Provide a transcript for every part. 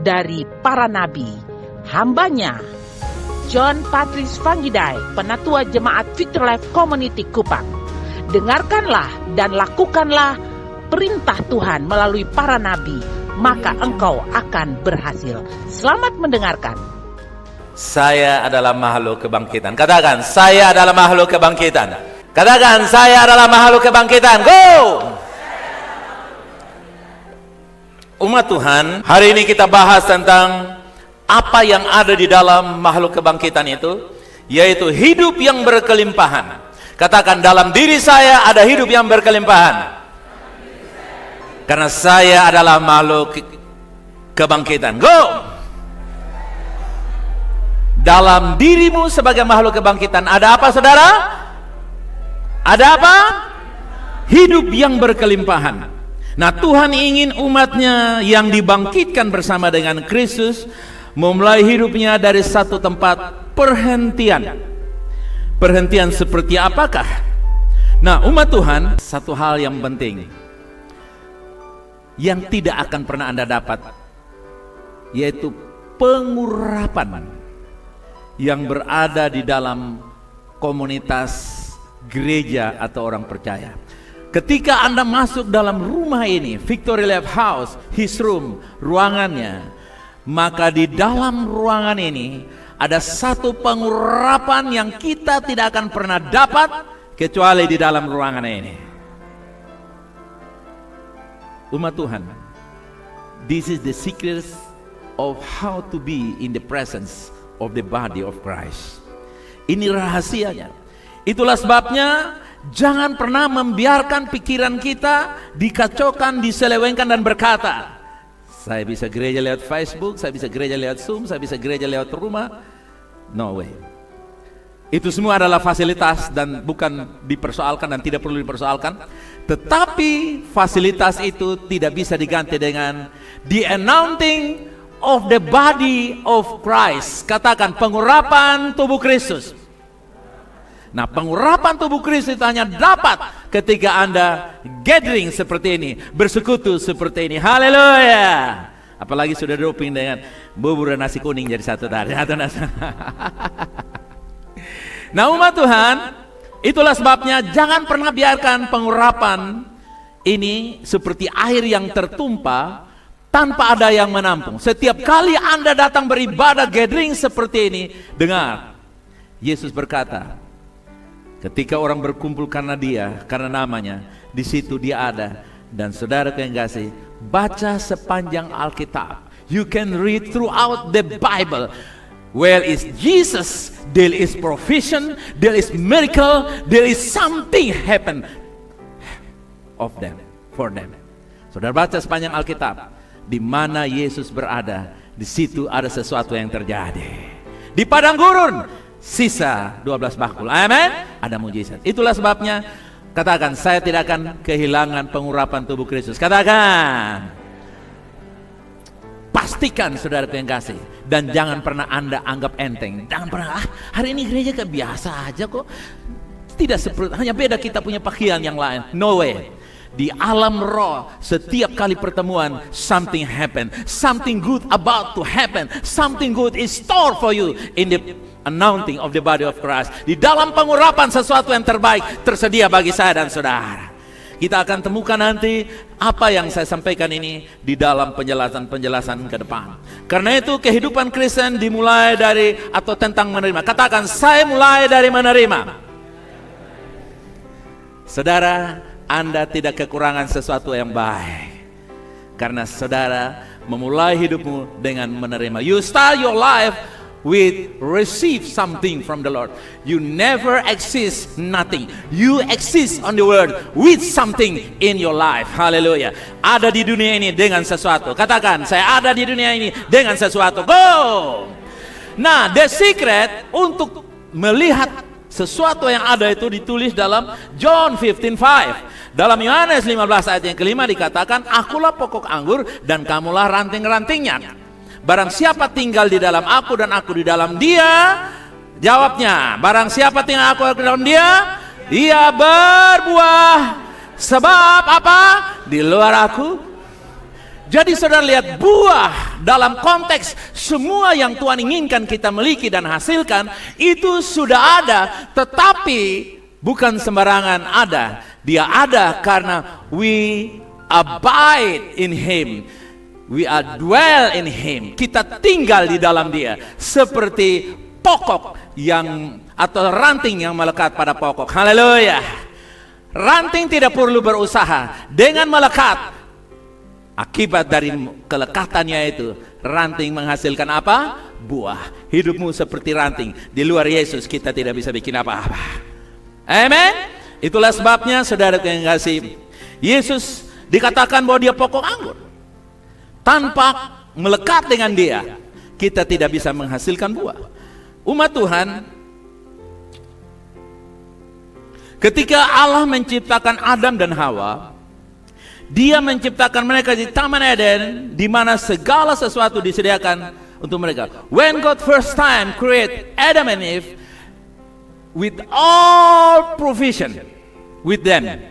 dari para nabi, hambanya John Patrice Vanggidai, Penatua Jemaat Victory Life Community Kupang. Dengarkanlah dan lakukanlah perintah Tuhan melalui para nabi, maka engkau akan berhasil. Selamat mendengarkan. Saya adalah makhluk kebangkitan. Katakan, saya adalah makhluk kebangkitan. Katakan, saya adalah makhluk kebangkitan. Go! Umat Tuhan, hari ini kita bahas tentang apa yang ada di dalam makhluk kebangkitan itu, yaitu hidup yang berkelimpahan. Katakan, dalam diri saya ada hidup yang berkelimpahan. Karena saya adalah makhluk kebangkitan. Go! Dalam dirimu sebagai makhluk kebangkitan ada apa, saudara? Ada apa? Hidup yang berkelimpahan. Nah, Tuhan ingin umatnya yang dibangkitkan bersama dengan Kristus memulai hidupnya dari satu tempat perhentian. Perhentian seperti apakah? Nah, umat Tuhan, satu hal yang penting yang tidak akan pernah Anda dapat, yaitu pengurapan yang berada di dalam komunitas gereja atau orang percaya. Ketika Anda masuk dalam rumah ini, Victory Life House, his room, ruangannya, maka di dalam ruangan ini ada satu pengurapan yang kita tidak akan pernah dapat kecuali di dalam ruangan ini. Umat Tuhan, this is the secret of how to be in the presence of the body of Christ. Ini rahasianya. Itulah sebabnya jangan pernah membiarkan pikiran kita dikacaukan, diselewengkan dan berkata, saya bisa gereja lewat Facebook, saya bisa gereja lewat Zoom, saya bisa gereja lewat rumah. No way. Itu semua adalah fasilitas dan bukan dipersoalkan dan tidak perlu dipersoalkan. Tetapi fasilitas itu tidak bisa diganti dengan the anointing of the body of Christ. Katakan, pengurapan tubuh Kristus. Nah, pengurapan tubuh Kristus itu hanya dapat ketika Anda gathering seperti ini, bersekutu seperti ini. Haleluya. Apalagi sudah dropping dengan bubur dan nasi kuning jadi satu tadi. Nah, umat Tuhan, itulah sebabnya jangan pernah biarkan pengurapan ini seperti air yang tertumpah tanpa ada yang menampung. Setiap kali Anda datang beribadah gathering seperti ini, dengar, Yesus berkata, ketika orang berkumpul karena dia, karena namanya, di situ dia ada. Dan saudara yang kasih, baca sepanjang Alkitab. You can read throughout the Bible. Where is Jesus? There is provision, there is miracle, there is something happen of them, for them. Saudara baca sepanjang Alkitab, di mana Yesus berada, di situ ada sesuatu yang terjadi. Di padang gurun, sisa 12 bakul. Amin. Ada mujizat. Itulah sebabnya katakan, saya tidak akan kehilangan pengurapan tubuh Kristus. Katakan. Pastikan saudara yang kasih. Dan jangan pernah Anda anggap enteng. Jangan pernah, hari ini gereja kayak biasa aja kok. Tidak seperti, hanya beda kita punya pakaian yang lain. No way. Di alam roh, setiap kali pertemuan, something happen. Something good about to happen. Something good is stored for you in the anointing of the body of Christ. Di dalam pengurapan sesuatu yang terbaik tersedia bagi saya dan saudara. Kita akan temukan nanti apa yang saya sampaikan ini di dalam penjelasan-penjelasan ke depan. Karena itu kehidupan Kristen dimulai dari atau tentang menerima. Katakan, saya mulai dari menerima. Saudara, Anda tidak kekurangan sesuatu yang baik. Karena saudara memulai hidupmu dengan menerima. You start your life with receive something from the Lord. You never exist nothing. You exist on the word with something in your life. Haleluya. Ada di dunia ini dengan sesuatu. Katakan, saya ada di dunia ini dengan sesuatu. Go. Nah, the secret untuk melihat sesuatu yang ada itu ditulis dalam John 15:5. Dalam Yohanes 15 ayat yang kelima dikatakan, akulah pokok anggur dan kamulah ranting-rantingnya. Barang siapa tinggal di dalam aku dan aku di dalam dia, jawabnya, barang siapa tinggal aku di dalam dia, ia berbuah. Sebab apa? Di luar aku Jadi saudara lihat, buah dalam konteks semua yang Tuhan inginkan kita miliki dan hasilkan itu sudah ada, tetapi bukan sembarangan ada. Dia ada karena we abide in Him, we are dwell in Him. Kita tinggal di dalam Dia, seperti pokok yang atau ranting yang melekat pada pokok. Haleluya. Ranting tidak perlu berusaha, dengan melekat. Akibat dari kelekatannya itu, ranting menghasilkan apa? Buah. Hidupmu seperti ranting. Di luar Yesus kita tidak bisa bikin apa-apa. Amen. Itulah sebabnya saudara yang kasih, Yesus dikatakan bahwa dia pokok anggur. Tanpa melekat dengan dia, kita tidak bisa menghasilkan buah. Umat Tuhan, ketika Allah menciptakan Adam dan Hawa, Dia menciptakan mereka di Taman Eden, di mana segala sesuatu disediakan untuk mereka. When God first time create Adam and Eve with all provision with them,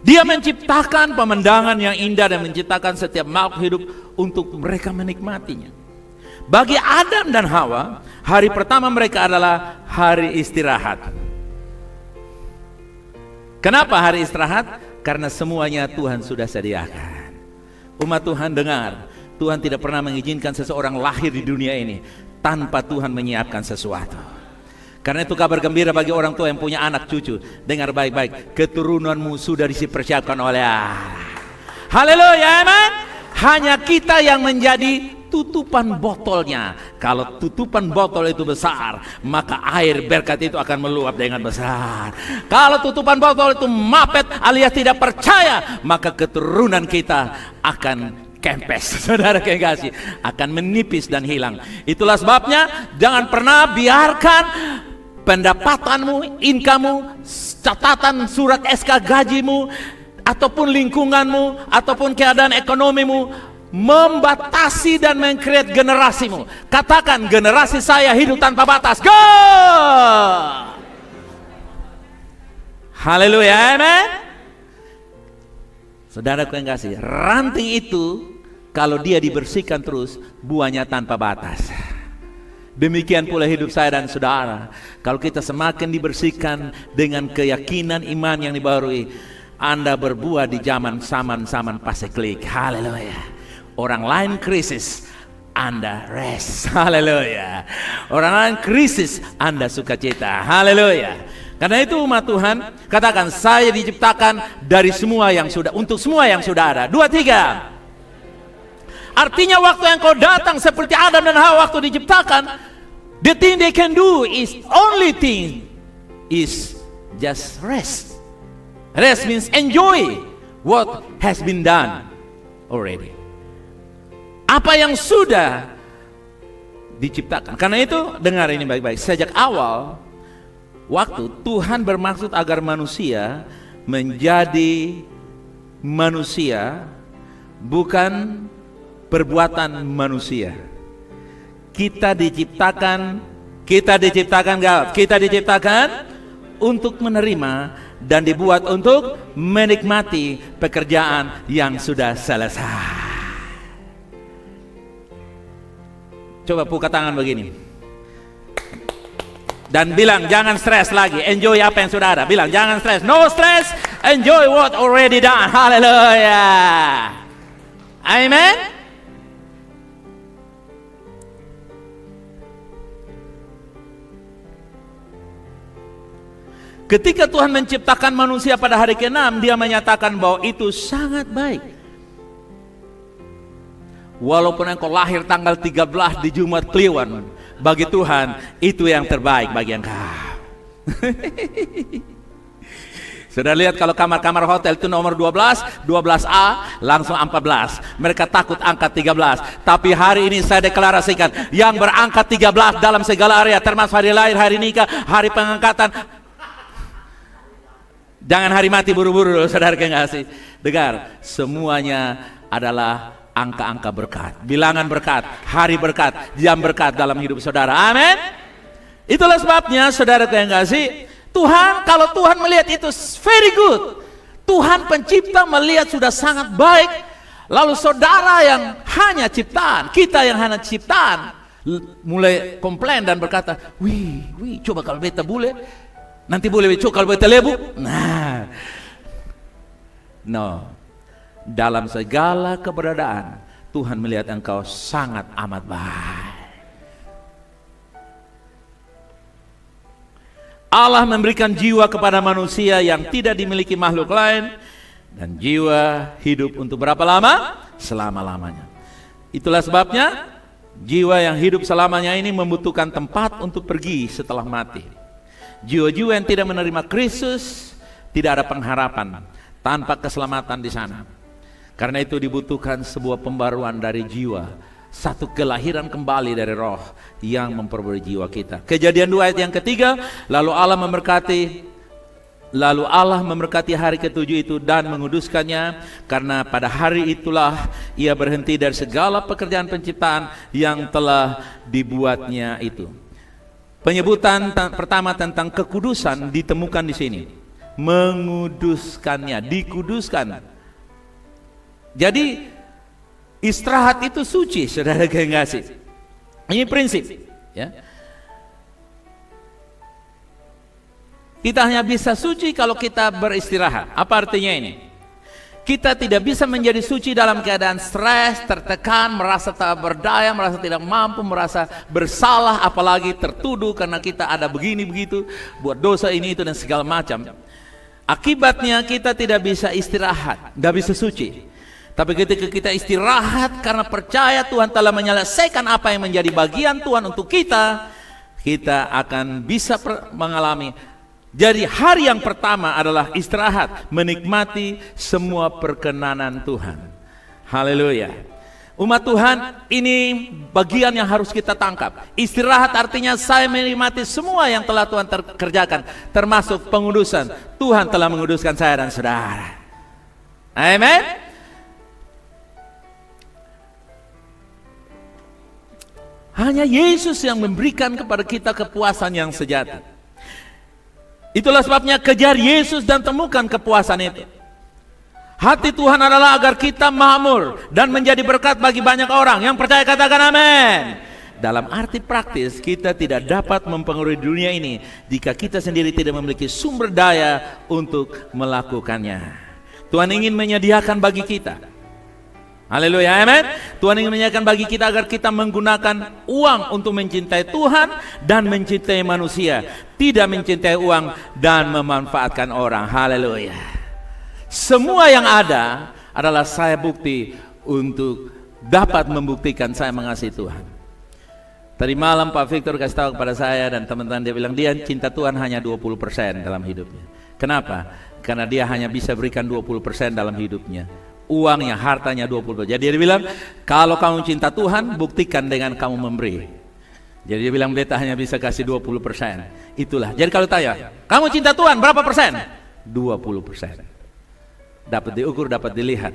Dia menciptakan pemandangan yang indah dan menciptakan setiap makhluk hidup untuk mereka menikmatinya. Bagi Adam dan Hawa, hari pertama mereka adalah hari istirahat. Kenapa hari istirahat? Karena semuanya Tuhan sudah sediakan. Umat Tuhan dengar, Tuhan tidak pernah mengizinkan seseorang lahir di dunia ini tanpa Tuhan menyiapkan sesuatu. Karena itu kabar gembira bagi orang tua yang punya anak cucu. Dengar baik-baik, keturunanmu sudah dipersiapkan oleh Allah. Haleluya, amen. Hanya kita yang menjadi tutupan botolnya. Kalau tutupan botol itu besar, maka air berkat itu akan meluap dengan besar. Kalau tutupan botol itu mapet alias tidak percaya, maka keturunan kita akan kempes. Saudara kekasih, akan menipis dan hilang. Itulah sebabnya jangan pernah biarkan pendapatanmu, income-mu, catatan surat SK gajimu, ataupun lingkunganmu, ataupun keadaan ekonomimu membatasi dan mengkreat generasimu. Katakan, generasi saya hidup tanpa batas. Go! Haleluya, amen. Saudara yang kasih, ranting itu kalau dia dibersihkan terus, buahnya tanpa batas. Demikian pula hidup saya dan saudara. Kalau kita semakin dibersihkan dengan keyakinan iman yang dibaharui, Anda berbuah di zaman zaman pasiklik. Haleluya. Orang lain krisis, Anda rest. Haleluya. Orang lain krisis, Anda sukacita. Haleluya. Karena itu umat Tuhan, katakan, saya diciptakan dari semua yang sudah, untuk semua yang sudah ada. 2, 3. Artinya waktu yang kau datang seperti Adam dan Hawa waktu diciptakan, the thing they can do is only thing is just rest. Rest means enjoy what has been done already. Apa yang sudah diciptakan. Karena itu dengar ini baik-baik. Sejak awal waktu Tuhan bermaksud agar manusia menjadi manusia, bukan perbuatan manusia. Kita diciptakan untuk menerima dan dibuat untuk menikmati pekerjaan yang sudah selesai. Coba buka tangan begini dan bilang, jangan stres lagi, enjoy apa yang sudah ada. Bilang, jangan stres, no stress, enjoy what already done. Haleluya, amen. Ketika Tuhan menciptakan manusia pada hari ke-6, Dia menyatakan bahwa itu sangat baik. Walaupun engkau lahir tanggal 13 di Jumat Kliwon, bagi Tuhan itu yang terbaik bagi engkau. Sudah lihat kalau kamar-kamar hotel itu nomor 12, 12A, langsung 14. Mereka takut angkat 13. Tapi hari ini saya deklarasikan, yang berangkat 13 dalam segala area, termasuk hari lahir, hari nikah, hari pengangkatan. Jangan hari mati buru-buru, saudara kekasih. Dengar, semuanya adalah angka-angka berkat, bilangan berkat, hari berkat, jam berkat dalam hidup saudara. Amin. Itulah sebabnya saudara yang kasih, Tuhan, kalau Tuhan melihat itu very good, Tuhan pencipta melihat sudah sangat baik, Lalu saudara yang hanya ciptaan, kita yang hanya ciptaan, mulai komplain dan berkata, wih, coba kalau beta bule, nanti boleh coba kalau beta lebu. Nah, no, dalam segala keberadaan, Tuhan melihat engkau sangat amat baik. Allah memberikan jiwa kepada manusia yang tidak dimiliki makhluk lain, dan jiwa hidup untuk berapa lama? Selama-lamanya. Itulah sebabnya jiwa yang hidup selamanya ini membutuhkan tempat untuk pergi setelah mati. Jiwa-jiwa yang tidak menerima Kristus tidak ada pengharapan tanpa keselamatan di sana. Karena itu dibutuhkan sebuah pembaruan dari jiwa, satu kelahiran kembali dari roh yang memperbarui jiwa kita. Kejadian 2 ayat yang ketiga, lalu Allah memberkati hari ketujuh itu dan menguduskannya, karena pada hari itulah ia berhenti dari segala pekerjaan penciptaan yang telah dibuatnya itu. Penyebutan pertama tentang kekudusan ditemukan di sini. Menguduskannya, dikuduskan. Jadi istirahat itu suci, saudara kekasih. Ini prinsip, ya. Kita hanya bisa suci kalau kita beristirahat. Apa artinya ini? Kita tidak bisa menjadi suci dalam keadaan stres, tertekan, merasa tak berdaya, merasa tidak mampu, merasa bersalah, apalagi tertuduh karena kita ada begini begitu, buat dosa ini itu dan segala macam. Akibatnya kita tidak bisa istirahat, tidak bisa suci. Tapi ketika kita istirahat karena percaya Tuhan telah menyelesaikan apa yang menjadi bagian Tuhan untuk kita, kita akan bisa mengalami. Jadi hari yang pertama adalah istirahat, menikmati semua perkenanan Tuhan. Haleluya. Umat Tuhan, ini bagian yang harus kita tangkap. Istirahat artinya saya menikmati semua yang telah Tuhan kerjakan, termasuk pengudusan. Tuhan telah menguduskan saya dan saudara. Amin. Hanya Yesus yang memberikan kepada kita kepuasan yang sejati. Itulah sebabnya kejar Yesus dan temukan kepuasan itu. Hati Tuhan adalah agar kita makmur dan menjadi berkat bagi banyak orang. Yang percaya katakan amin. Dalam arti praktis, kita tidak dapat mempengaruhi dunia ini jika kita sendiri tidak memiliki sumber daya untuk melakukannya. Tuhan ingin menyediakan bagi kita. Haleluya, amin. Tuhan ingin menyediakan bagi kita agar kita menggunakan uang untuk mencintai Tuhan dan mencintai manusia, tidak mencintai uang dan memanfaatkan orang. Haleluya. Semua yang ada adalah saya bukti untuk dapat membuktikan saya mengasihi Tuhan. Tadi malam Pak Victor kasih tahu kepada saya dan teman-teman, dia bilang dia cinta Tuhan hanya 20% dalam hidupnya. Kenapa? Karena dia hanya bisa berikan 20% dalam hidupnya. Uangnya, hartanya 20%. Jadi dia bilang, kalau kamu cinta Tuhan, buktikan dengan kamu memberi. Jadi dia bilang, beta hanya bisa kasih 20%. Itulah. Jadi kalau tanya, kamu cinta Tuhan berapa persen? 20%. Dapat diukur, dapat dilihat.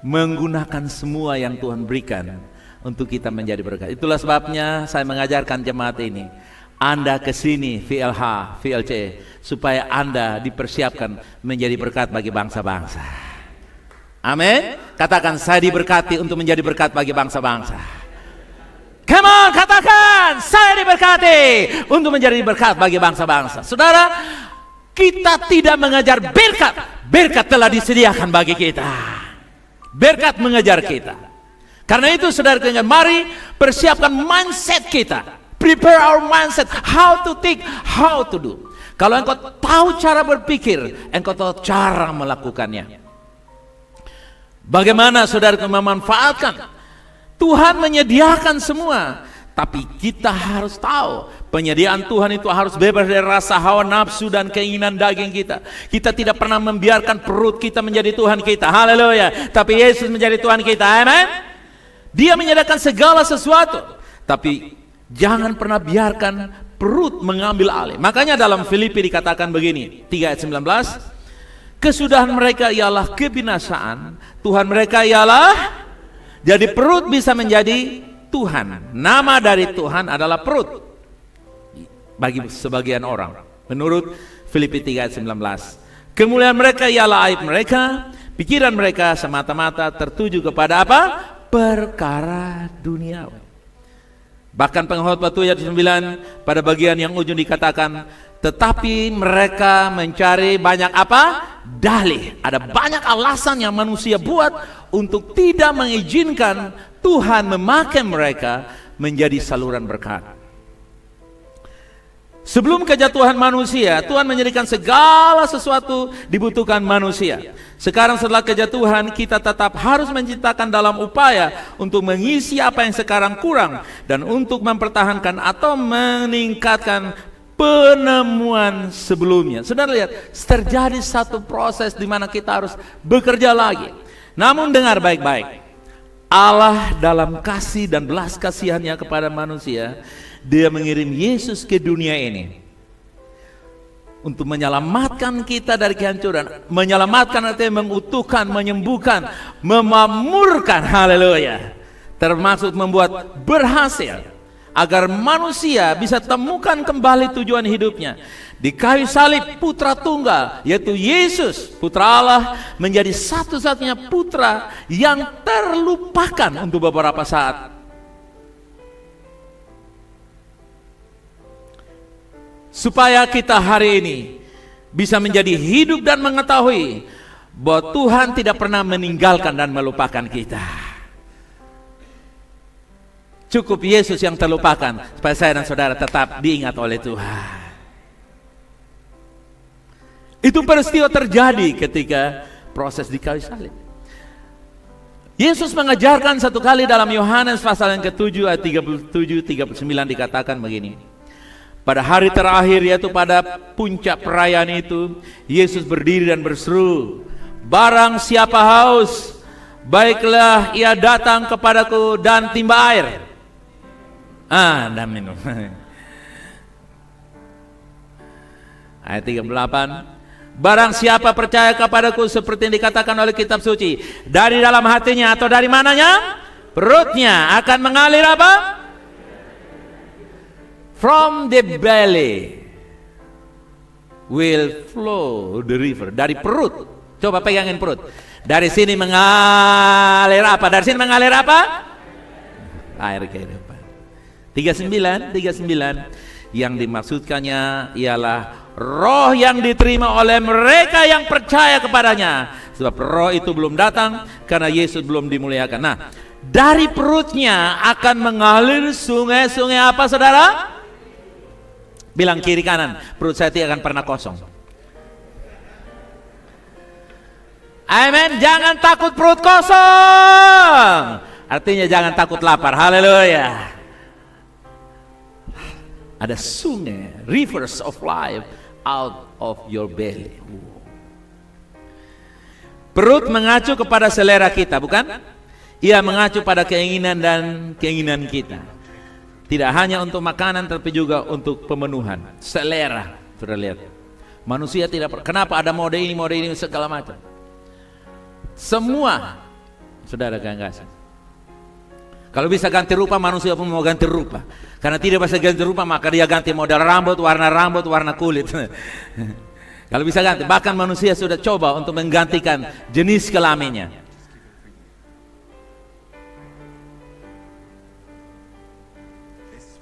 Menggunakan semua yang Tuhan berikan untuk kita menjadi berkat. Itulah sebabnya saya mengajarkan jemaat ini. Anda ke sini VLH, VLC, supaya Anda dipersiapkan menjadi berkat bagi bangsa-bangsa. Amin. Katakan, saya diberkati untuk menjadi berkat bagi bangsa-bangsa. Come on, katakan, saya diberkati untuk menjadi berkat bagi bangsa-bangsa. Saudara, kita tidak mengejar berkat. Berkat telah disediakan bagi kita. Berkat mengejar kita. Karena itu saudara, mari persiapkan mindset kita. Prepare our mindset, how to think, how to do. Kalau engkau tahu cara berpikir, engkau tahu cara melakukannya. Bagaimana saudara memanfaatkan? Tuhan menyediakan semua, tapi kita harus tahu penyediaan Tuhan itu harus bebas dari rasa hawa nafsu dan keinginan daging kita. Kita tidak pernah membiarkan perut kita menjadi Tuhan kita. Haleluya. Tapi Yesus menjadi Tuhan kita. Amin. Dia menyediakan segala sesuatu, tapi jangan pernah biarkan perut mengambil alih. Makanya dalam Filipi dikatakan begini, 3 ayat 19, kesudahan mereka ialah kebinasaan, Tuhan mereka ialah, jadi perut bisa menjadi Tuhan. Nama dari Tuhan adalah perut bagi sebagian orang. Menurut Filipi 3 ayat 19, Kemuliaan mereka ialah aib mereka, pikiran mereka semata-mata tertuju kepada apa? Perkara duniawi. Bahkan pengkhotbah 7 ayat 9 pada bagian yang ujung dikatakan, tetapi mereka mencari banyak apa? Dalih. Ada banyak alasan yang manusia buat untuk tidak mengizinkan Tuhan memakai mereka menjadi saluran berkat. Sebelum kejatuhan manusia, Tuhan menjadikan segala sesuatu dibutuhkan manusia. Sekarang setelah kejatuhan, kita tetap harus menciptakan dalam upaya untuk mengisi apa yang sekarang kurang dan untuk mempertahankan atau meningkatkan penemuan sebelumnya. Saudara lihat, terjadi satu proses di mana kita harus bekerja lagi. Namun dengar baik-baik, Allah dalam kasih dan belas kasihannya kepada manusia, Dia mengirim Yesus ke dunia ini untuk menyelamatkan kita dari kehancuran. Menyelamatkan artinya mengutuhkan, menyembuhkan, memamurkan, haleluya. Termasuk membuat berhasil agar manusia bisa temukan kembali tujuan hidupnya. Di kayu salib putra tunggal, yaitu Yesus, putra Allah, menjadi satu-satunya putra yang terlupakan untuk beberapa saat. Supaya kita hari ini bisa menjadi hidup dan mengetahui bahwa Tuhan tidak pernah meninggalkan dan melupakan kita. Cukup Yesus yang terlupakan supaya saya dan saudara tetap diingat oleh Tuhan. Itu peristiwa terjadi ketika proses di kayu salib. Yesus mengajarkan satu kali dalam Yohanes pasal yang ke-7 ayat 37-39 dikatakan begini. Pada hari terakhir, yaitu pada puncak perayaan itu, Yesus berdiri dan berseru, barang siapa haus, baiklah ia datang kepadaku dan timba air. Dan minum. Ayat 38, barang siapa percaya kepadaku seperti yang dikatakan oleh kitab suci, dari dalam hatinya atau dari mananya? Perutnya akan mengalir apa? From the belly will flow the river. Dari perut. Coba pegangin perut. Dari sini mengalir apa? Dari sini mengalir apa? Air kehidupan. 39 yang dimaksudkannya ialah roh yang diterima oleh mereka yang percaya kepadanya. Sebab roh itu belum datang karena Yesus belum dimuliakan. Nah, dari perutnya akan mengalir sungai-sungai apa, saudara? Bilang kiri kanan, perut saya tidak akan pernah kosong. Amin. Jangan takut perut kosong. Artinya jangan takut lapar. Haleluya. Ada sungai, rivers of life out of your belly. Perut mengacu kepada selera kita, bukan? Ia mengacu pada keinginan dan keinginan kita. Tidak hanya untuk makanan, tapi juga untuk pemenuhan selera. Sudah lihat, manusia tidak. Kenapa ada mode ini segala macam? Semua, saudara kasih. Kalau bisa ganti rupa, manusia pun mau ganti rupa. Karena tidak bisa ganti rupa, maka dia ganti model rambut, warna kulit. Kalau bisa ganti, bahkan manusia sudah coba untuk menggantikan jenis kelaminnya.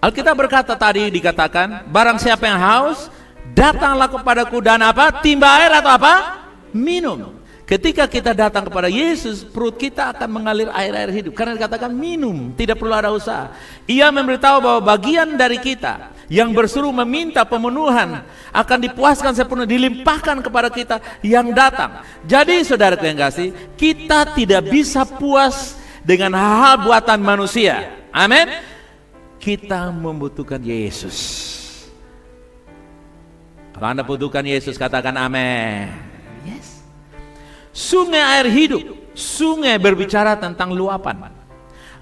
Alkitab berkata tadi dikatakan, barang siapa yang haus, datanglah kepadaku dan apa? Timba air atau apa? Minum. Ketika kita datang kepada Yesus, perut kita akan mengalir air-air hidup. Karena dikatakan minum, tidak perlu ada usaha. Ia memberitahu bahwa bagian dari kita yang berseru meminta pemenuhan akan dipuaskan sepenuhnya, dilimpahkan kepada kita yang datang. Jadi saudara yang kasih, kita tidak bisa puas dengan hal-hal buatan manusia. Amin. Kita membutuhkan Yesus. Kalau Anda butuhkan Yesus, katakan amin. Yes. Sungai air hidup, sungai berbicara tentang luapan.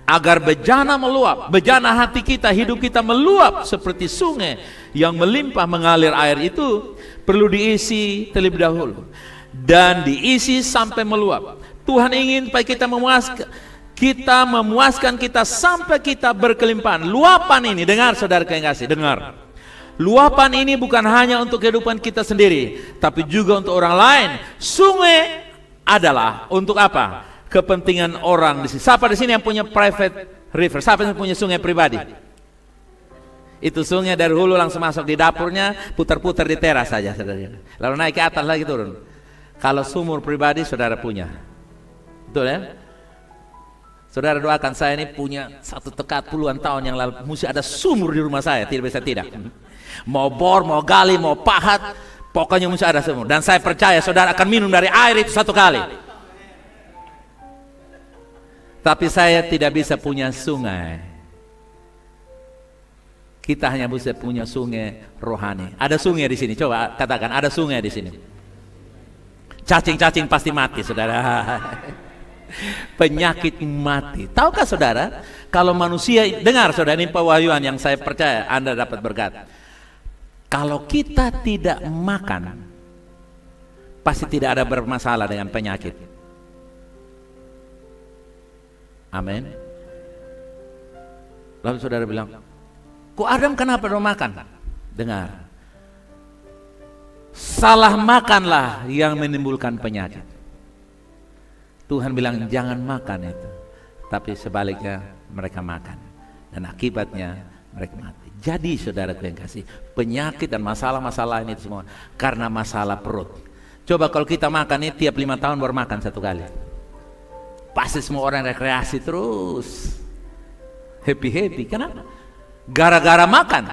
Agar bejana meluap, bejana hati kita, hidup kita meluap seperti sungai yang melimpah mengalir air itu, perlu diisi terlebih dahulu. Dan diisi sampai meluap. Tuhan ingin supaya kita memuaskan kita sampai kita berkelimpahan. Luapan ini, dengar saudara yang kasih, dengar. luapan ini bukan hanya untuk kehidupan kita sendiri, tapi juga untuk orang lain. Sungai adalah untuk apa? Kepentingan orang di sini. Siapa di sini yang punya private river? Siapa yang punya sungai pribadi? Itu sungai dari hulu langsung masuk di dapurnya, putar-putar di teras saja, saudara. Lalu naik ke atas lagi turun. Kalau sumur pribadi saudara punya, betul ya? Saudara doakan, saya ini punya satu tekad puluhan tahun yang lalu, mesti ada sumur di rumah saya, tidak bisa tidak. Mau bor, mau gali, mau pahat, pokoknya mesti ada sumur. Dan saya percaya saudara akan minum dari air itu satu kali. Tapi saya tidak bisa punya sungai. Kita hanya bisa punya sungai rohani. Ada sungai di sini, coba katakan ada sungai di sini. Cacing-cacing pasti mati, saudara. Penyakit mati. Tahukah saudara, kalau manusia, dengar saudara, ini pewahyuan yang saya percaya Anda dapat berkat. Kalau kita tidak makan, pasti tidak ada bermasalah dengan penyakit. Amin. Lalu saudara bilang, kok Adam kenapa belum makan? Dengar, salah makanlah yang menimbulkan penyakit. Tuhan bilang jangan makan itu, tapi sebaliknya mereka makan, dan akibatnya mereka mati. Jadi saudaraku yang kasih, penyakit dan masalah-masalah ini semua karena masalah perut. Coba kalau kita makan ini tiap 5 tahun baru makan satu kali, pasti semua orang rekreasi terus, happy-happy. Kenapa? Gara-gara makan.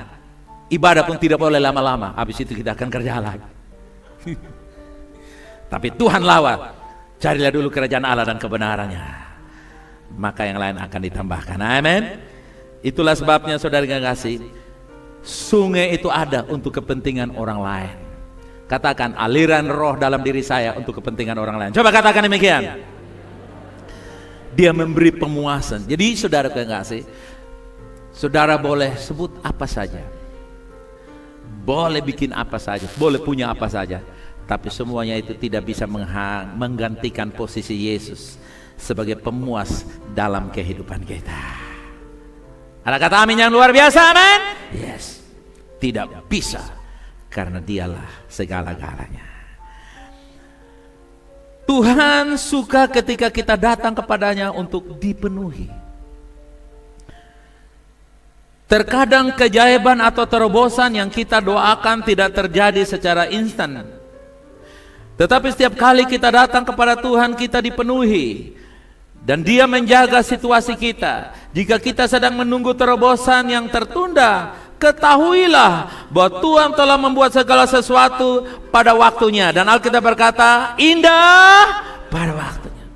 Ibadah pun tidak boleh lama-lama, habis itu kita akan kerja lagi. Tapi Tuhan lawan, carilah dulu kerajaan Allah dan kebenarannya, maka yang lain akan ditambahkan. Amin. Itulah sebabnya saudara yang kasih, sungai itu ada untuk kepentingan orang lain. Katakan, aliran roh dalam diri saya untuk kepentingan orang lain. Coba katakan demikian. Dia memberi pemuasan. Jadi saudara yang kasih, saudara boleh sebut apa saja, boleh bikin apa saja, boleh punya apa saja, tapi semuanya itu tidak bisa menggantikan posisi Yesus sebagai pemuas dalam kehidupan kita. Ada kata amin yang luar biasa, amin? Yes. Tidak bisa, karena dialah segala-galanya. Tuhan suka ketika kita datang kepadanya untuk dipenuhi. Terkadang keajaiban atau terobosan yang kita doakan tidak terjadi secara instan. Tetapi setiap kali kita datang kepada Tuhan, kita dipenuhi. Dan Dia menjaga situasi kita. Jika kita sedang menunggu terobosan yang tertunda, ketahuilah bahwa Tuhan telah membuat segala sesuatu pada waktunya. Dan Alkitab berkata, indah pada waktunya.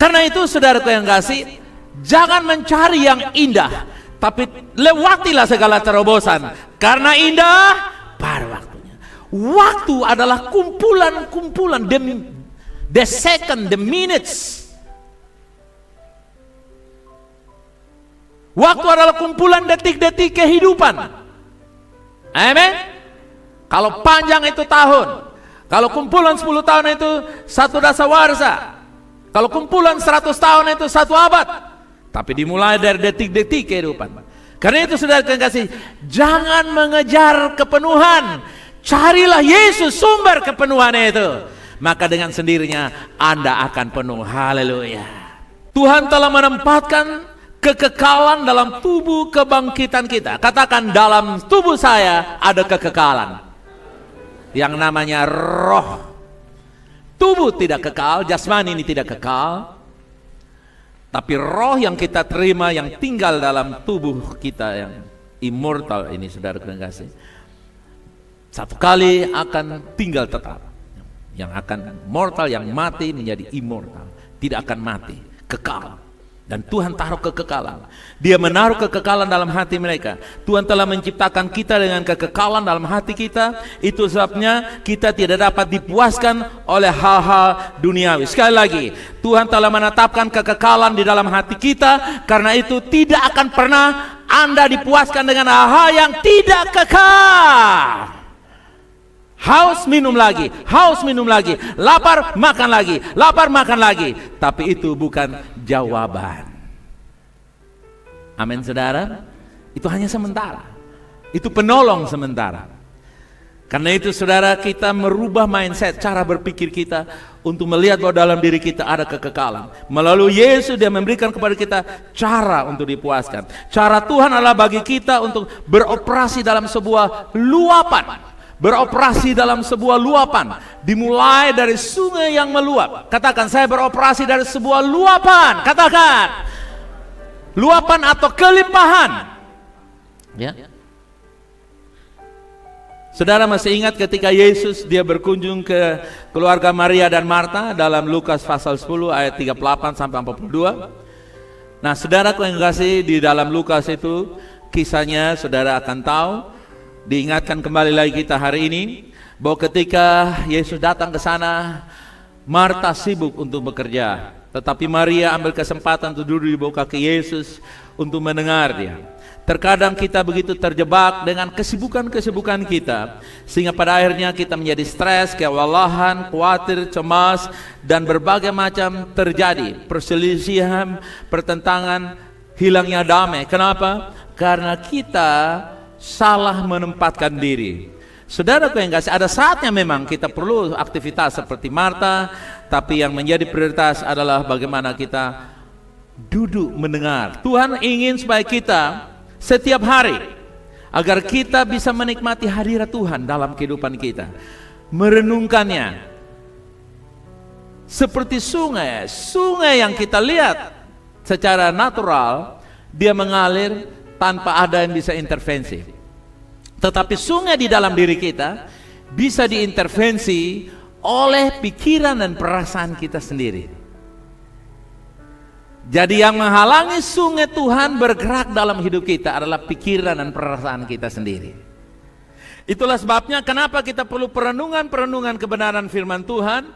Karena itu saudaraku yang kasih, jangan mencari yang indah, tapi lewatilah segala terobosan, karena indah pada waktunya. Waktu adalah kumpulan-kumpulan, the second, the minutes. Waktu adalah kumpulan detik-detik kehidupan. Amin. Kalau panjang itu tahun, kalau kumpulan 10 tahun itu 1 dasawarsa, kalau kumpulan 100 tahun itu 1 abad. Tapi dimulai dari detik-detik kehidupan. Karena itu saudara yang kasih, jangan mengejar kepenuhan, carilah Yesus sumber kepenuhan itu. Maka dengan sendirinya Anda akan penuh. Haleluya. Tuhan telah menempatkan kekekalan dalam tubuh kebangkitan kita. Katakan, dalam tubuh saya ada kekekalan yang namanya roh. Tubuh tidak kekal, jasmani ini tidak kekal, tapi roh yang kita terima, yang tinggal dalam tubuh kita, yang immortal ini, saudara yang kasih, satu kali akan tinggal tetap. Yang akan mortal, yang mati menjadi immortal, tidak akan mati, kekal. Dan Tuhan taruh kekekalan. Dia menaruh kekekalan dalam hati mereka. Tuhan telah menciptakan kita dengan kekekalan dalam hati kita. Itu sebabnya kita tidak dapat dipuaskan oleh hal-hal duniawi. Sekali lagi, Tuhan telah menetapkan kekekalan di dalam hati kita. Karena itu tidak akan pernah Anda dipuaskan dengan hal-hal yang tidak kekal. Haus minum lagi, haus minum lagi, lapar makan lagi, lapar makan lagi. Tapi itu bukan jawaban. Amin saudara. Itu hanya sementara. Itu penolong sementara. Karena itu saudara, kita merubah mindset, cara berpikir kita untuk melihat bahwa dalam diri kita ada kekekalan. Melalui Yesus dia memberikan kepada kita cara untuk dipuaskan. Cara Tuhan adalah bagi kita untuk beroperasi dalam sebuah luapan. Beroperasi dalam sebuah luapan. Dimulai dari sungai yang meluap. Katakan, saya beroperasi dari sebuah luapan. Katakan, luapan atau kelimpahan. Ya. Saudara masih ingat ketika Yesus dia berkunjung ke keluarga Maria dan Marta dalam Lukas pasal 10 ayat 38 sampai 42. Nah, saudaraku yang kasih, di dalam Lukas itu kisahnya saudara akan tahu, diingatkan kembali lagi kita hari ini bahwa ketika Yesus datang ke sana, Marta sibuk untuk bekerja, tetapi Maria ambil kesempatan untuk duduk di bawah kaki Yesus untuk mendengar dia. Terkadang kita begitu terjebak dengan kesibukan-kesibukan kita, sehingga pada akhirnya kita menjadi stres, kewalahan, khawatir, cemas, dan berbagai macam terjadi. Perselisihan, pertentangan, hilangnya damai. Kenapa? Karena kita salah menempatkan diri. Saudaraku yang kasih, ada saatnya memang kita perlu aktivitas seperti Marta, tapi yang menjadi prioritas adalah bagaimana kita duduk mendengar. Tuhan ingin supaya kita setiap hari, agar kita bisa menikmati hadirat Tuhan dalam kehidupan kita, merenungkannya. Seperti sungai yang kita lihat secara natural, dia mengalir tanpa ada yang bisa intervensi. Tetapi sungai di dalam diri kita bisa diintervensi oleh pikiran dan perasaan kita sendiri. Jadi yang menghalangi sungai Tuhan bergerak dalam hidup kita adalah pikiran dan perasaan kita sendiri. Itulah sebabnya kenapa kita perlu perenungan kebenaran firman Tuhan.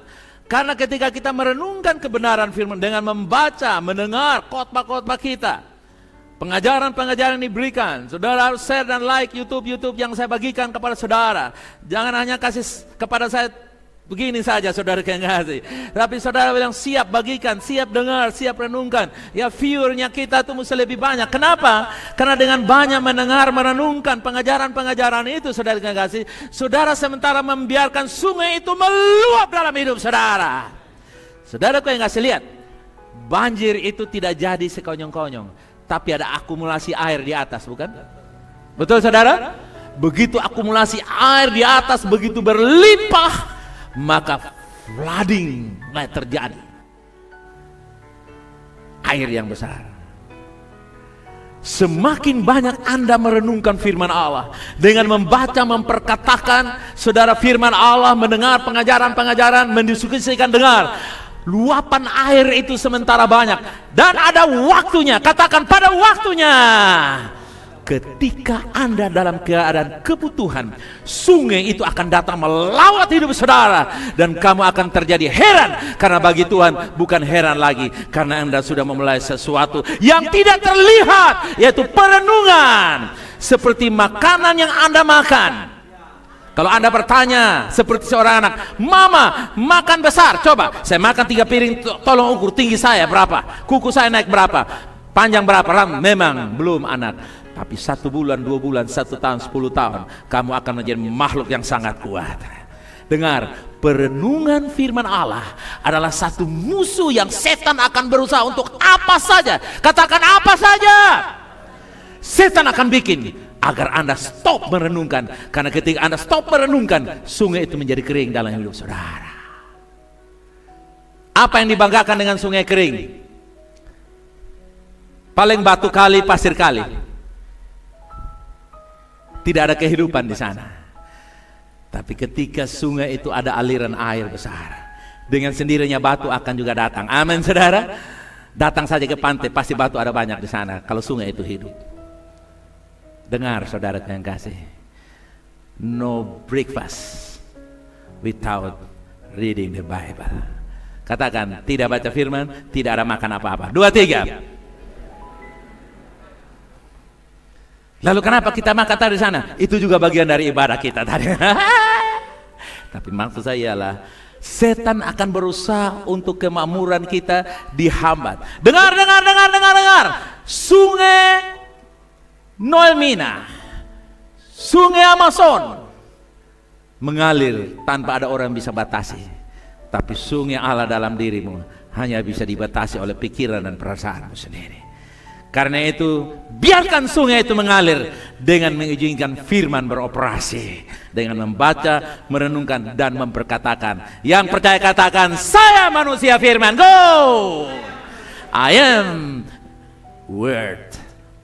Karena ketika kita merenungkan kebenaran firman dengan membaca, mendengar khotbah-khotbah kita, pengajaran-pengajaran yang diberikan, saudara harus share dan like YouTube yang saya bagikan kepada saudara. Jangan hanya kasih kepada saya begini saja, saudara yang kasih, tapi saudara bilang siap bagikan, siap dengar, siap renungkan. Ya, viewernya kita tuh mesti lebih banyak. Kenapa? Karena dengan banyak mendengar, merenungkan pengajaran-pengajaran itu, saudara yang kasih, saudara sementara membiarkan sungai itu meluap dalam hidup saudara. Saudaraku yang kasih, lihat, banjir itu tidak jadi sekonyong-konyong, tapi ada akumulasi air di atas, bukan? Betul saudara? Begitu akumulasi air di atas begitu berlimpah, maka flooding mulai terjadi, air yang besar. Semakin banyak Anda merenungkan firman Allah, dengan membaca, memperkatakan saudara firman Allah, mendengar pengajaran-pengajaran, mendiskusikan, dengar, luapan air itu sementara banyak. Dan ada waktunya, katakan pada waktunya, ketika Anda dalam keadaan kebutuhan, sungai itu akan datang melawat hidup saudara, dan kamu akan terjadi heran. Karena bagi Tuhan bukan heran lagi, karena Anda sudah memulai sesuatu yang tidak terlihat, yaitu perenungan. Seperti makanan yang Anda makan. Kalau Anda bertanya seperti seorang anak, mama makan besar, coba saya makan 3 piring, tolong ukur tinggi saya berapa, kuku saya naik berapa, panjang berapa. Memang belum anak, tapi 1 bulan, 2 bulan, 1 tahun, 10 tahun, kamu akan menjadi makhluk yang sangat kuat. Dengar, perenungan firman Allah adalah satu musuh yang setan akan berusaha untuk apa saja. Katakan apa saja. Setan akan bikin agar Anda stop merenungkan. Karena ketika Anda stop merenungkan, sungai itu menjadi kering dalam hidup saudara. Apa yang dibanggakan dengan sungai kering? Paling batu kali, pasir kali. Tidak ada kehidupan di sana. Tapi ketika sungai itu ada aliran air besar, dengan sendirinya batu akan juga datang. Amin saudara. Datang saja ke pantai, pasti batu ada banyak di sana kalau sungai itu hidup. Dengar saudara yang kasih, no breakfast without reading the Bible. Katakan, tidak baca firman, tidak ada makan apa-apa. 2, 3. Lalu kenapa kita makan tadi di sana? Itu juga bagian dari ibadah kita tadi. Tapi maksud saya ialah setan akan berusaha untuk kemakmuran kita dihambat. Dengar. Sungai Noelmina, Sungai Amazon mengalir tanpa ada orang bisa batasi. Tapi sungai Allah dalam dirimu hanya bisa dibatasi oleh pikiran dan perasaanmu sendiri. Karena itu, biarkan sungai itu mengalir dengan mengizinkan firman beroperasi. Dengan membaca, merenungkan, dan memperkatakan. Yang percaya katakan, saya manusia firman. Go! I am word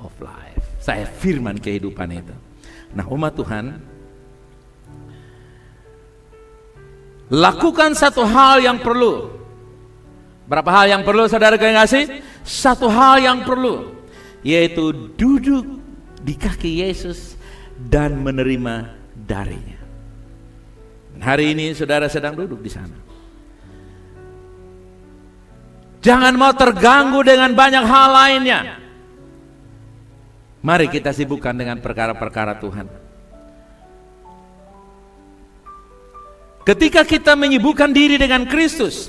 of life. Saya firman kehidupan itu. Nah, umat Tuhan, lakukan satu hal yang perlu. Berapa hal yang perlu, saudara kekasih? Satu hal yang perlu, yaitu duduk di kaki Yesus dan menerima darinya. Hari ini saudara sedang duduk di sana. Jangan mau terganggu dengan banyak hal lainnya. Mari kita sibukkan dengan perkara-perkara Tuhan. Ketika kita menyibukkan diri dengan Kristus,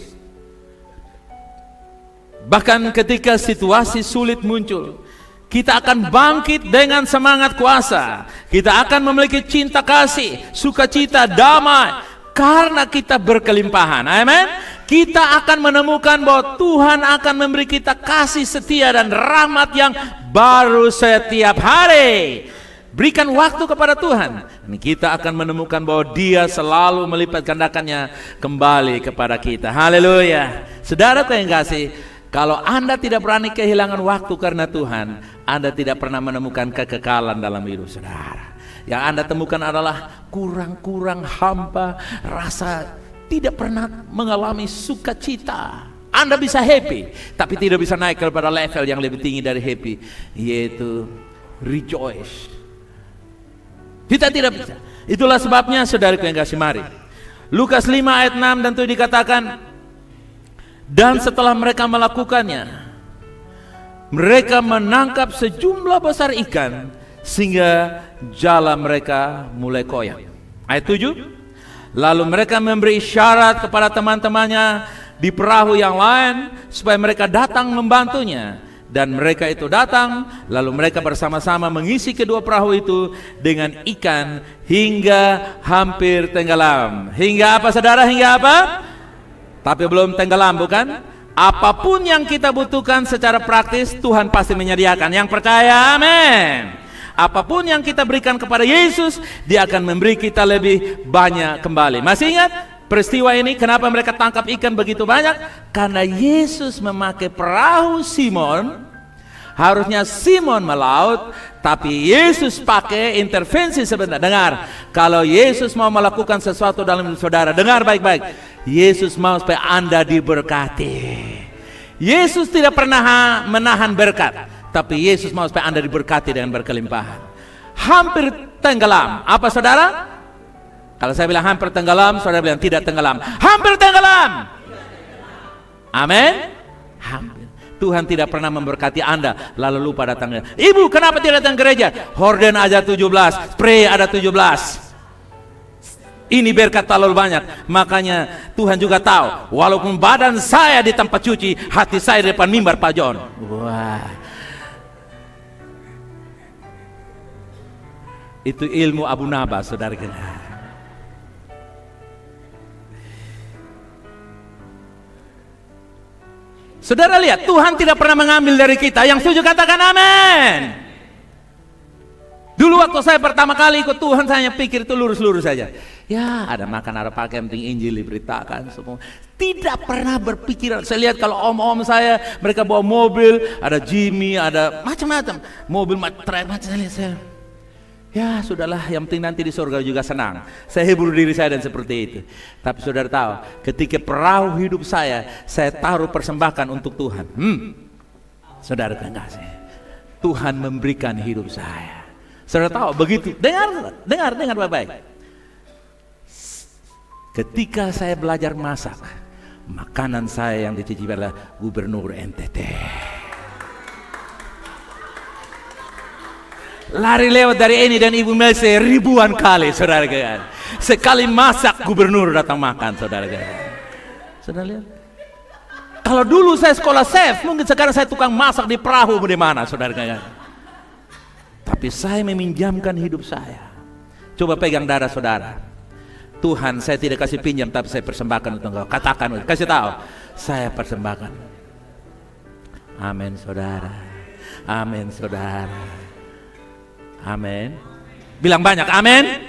bahkan ketika situasi sulit muncul, kita akan bangkit dengan semangat kuasa. Kita akan memiliki cinta kasih, sukacita, damai, karena kita berkelimpahan. Amin. Kita akan menemukan bahwa Tuhan akan memberi kita kasih setia dan rahmat yang baru setiap hari. Berikan waktu kepada Tuhan, dan kita akan menemukan bahwa Dia selalu melipat gandakannya kembali kepada kita. Haleluya. Saudaraku yang kasih, kalau Anda tidak berani kehilangan waktu karena Tuhan, Anda tidak pernah menemukan kekekalan dalam hidup saudara. Yang Anda temukan adalah kurang-kurang hampa, rasa tidak pernah mengalami sukacita. Anda bisa happy, tapi tidak bisa naik kepada level yang lebih tinggi dari happy, yaitu rejoice. Kita tidak bisa. Itulah sebabnya saudaraku yang kasih, mari Lukas 5 ayat 6 dan 7 dikatakan, dan setelah mereka melakukannya, mereka menangkap sejumlah besar ikan sehingga jala mereka mulai koyak. Ayat 7, lalu mereka memberi isyarat kepada teman-temannya di perahu yang lain supaya mereka datang membantunya. Dan mereka itu datang, lalu mereka bersama-sama mengisi kedua perahu itu dengan ikan hingga hampir tenggelam. Hingga apa saudara? Hingga apa? Tapi belum tenggelam, bukan? Apapun yang kita butuhkan secara praktis, Tuhan pasti menyediakan. Yang percaya, amin. Apapun yang kita berikan kepada Yesus, Dia akan memberi kita lebih banyak kembali. Masih ingat peristiwa ini? Kenapa mereka tangkap ikan begitu banyak? Karena Yesus memakai perahu Simon. Harusnya Simon melaut, tapi Yesus pakai intervensi sebentar. Dengar, kalau Yesus mau melakukan sesuatu dalam hidup saudara, dengar baik-baik. Yesus mau supaya Anda diberkati. Yesus tidak pernah menahan berkat, tapi Yesus mau supaya Anda diberkati dengan berkelimpahan. Hampir tenggelam. Apa saudara? Kalau saya bilang hampir tenggelam, saudara bilang tidak tenggelam. Hampir tenggelam. Amin. Hampir. Tuhan tidak pernah memberkati Anda lalu lupa datang. Ibu, kenapa tidak datang gereja? Horden aja 17, spray ada 17. Ini berkat terlalu banyak. Makanya Tuhan juga tahu, walaupun badan saya di tempat cuci, hati saya di depan mimbar Pak John. Wah. Itu ilmu Abu Naba, saudara kita. Saudara lihat, Tuhan tidak pernah mengambil dari kita. Yang setuju katakan amin. Dulu waktu saya pertama kali ikut Tuhan, saya pikir itu lurus-lurus saja. Ya, ada makan, ada pakai, yang penting Injil diberitakan semua. Tidak pernah berpikiran. Saya lihat kalau om-om saya, mereka bawa mobil, ada Jimmy, ada macam-macam. Mobil macam-macam, saya lihat saya. Ya sudahlah, yang penting nanti di surga juga senang. Saya hibur diri saya dan seperti itu. Tapi saudara tahu, ketika perahu hidup saya taruh persembahkan untuk Tuhan. Saudara kasih, Tuhan memberikan hidup saya. Saudara tahu begitu. Dengar baik-baik. Ketika saya belajar masak, makanan saya yang dicicipi adalah Gubernur NTT. Lari lewat dari ini dan Ibu Melse ribuan kali, saudara kawan. Sekali masak Gubernur datang makan, saudara kawan. Saudara lihat. Kalau dulu saya sekolah chef, mungkin sekarang saya tukang masak di perahu di mana, saudara kawan. Tapi saya meminjamkan hidup saya. Coba pegang dada saudara. Tuhan, saya tidak kasih pinjam, tapi saya persembahkan untuk Engkau. Katakan, kasih tahu, saya persembahkan. Amin saudara. Amin saudara. Amin. Bilang banyak, amin.